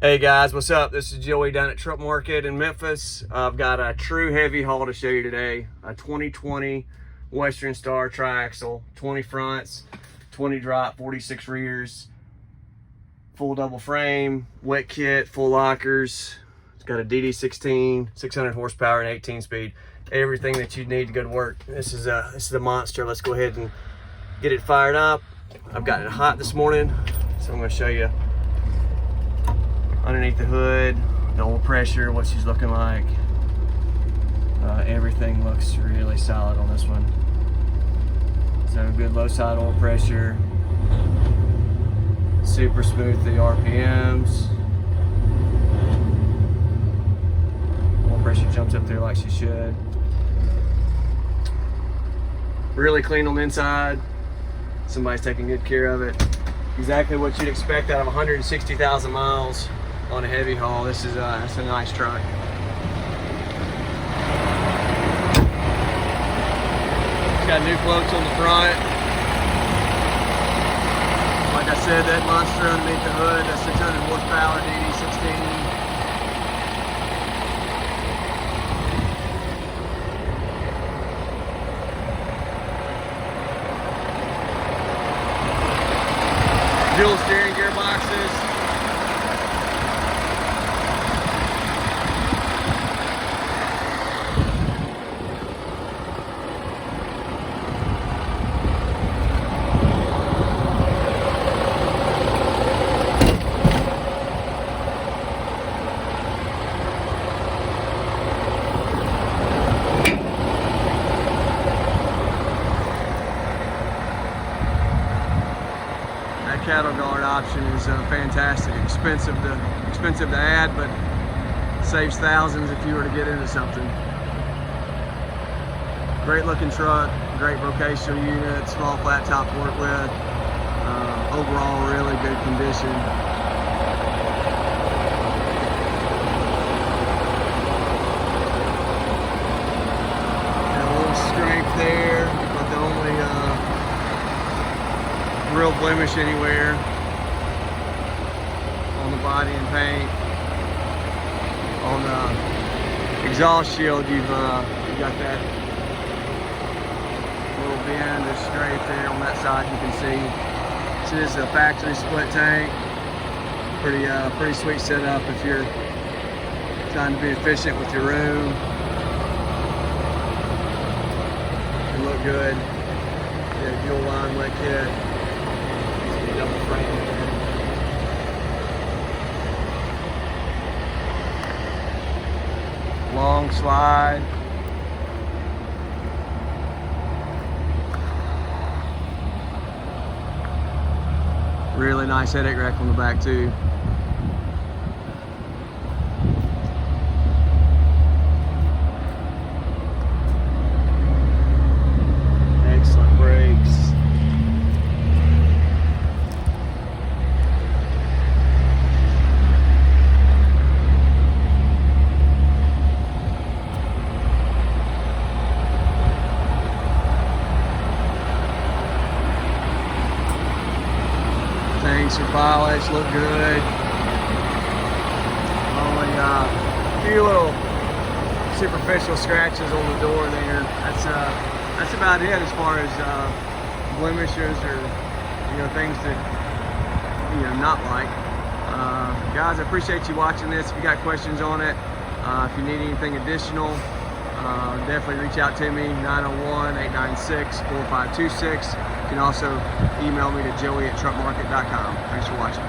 Hey guys, what's up? This is Joey down at Truck Market in Memphis. I've got a true heavy haul to show you today. A 2020 Western Star Triaxle, 20 fronts, 20 drop, 46 rears, full double frame, wet kit, full lockers. It's got a DD16, 600 horsepower and 18 speed. Everything that you need to go to work. This is a monster. Let's go ahead and get it fired up. I've gotten it hot this morning, so I'm going to show you underneath the hood, the oil pressure, what she's looking like. Everything looks really solid on this one. So good low side oil pressure, super smooth the RPMs. Oil pressure jumps up there like she should. Really clean on the inside. Somebody's taking good care of it. Exactly what you'd expect out of 160,000 miles. On a heavy haul. This is that's a nice truck. It's got new floats on the front. Like I said, that monster underneath the hood, that 600 horsepower DD16. Dual steering gearboxes. Cattle guard option is fantastic. Expensive to add, but saves thousands if you were to get into something. Great looking truck, great vocational unit, small flat top to work with. Overall, really good condition. Got a little strength there, but the only real blemish anywhere on the body and paint. On the exhaust shield, you've got that little bend or scrape there on that side. You can see. So this is a factory split tank. Pretty sweet setup if you're trying to be efficient with your room. It look good. Yeah, dual line wet kit. Double frame. Long slide. Really nice headache rack on the back too. Excellent brakes. Things are polished, look good. Only a few little superficial scratches on the door there. That's about it as far as blemishes or things that not like. Guys, I appreciate you watching this. If you got questions on it, if you need anything additional, definitely reach out to me, 901-896-4526. You can also email me to joey@truckmarket.com. Thanks for watching.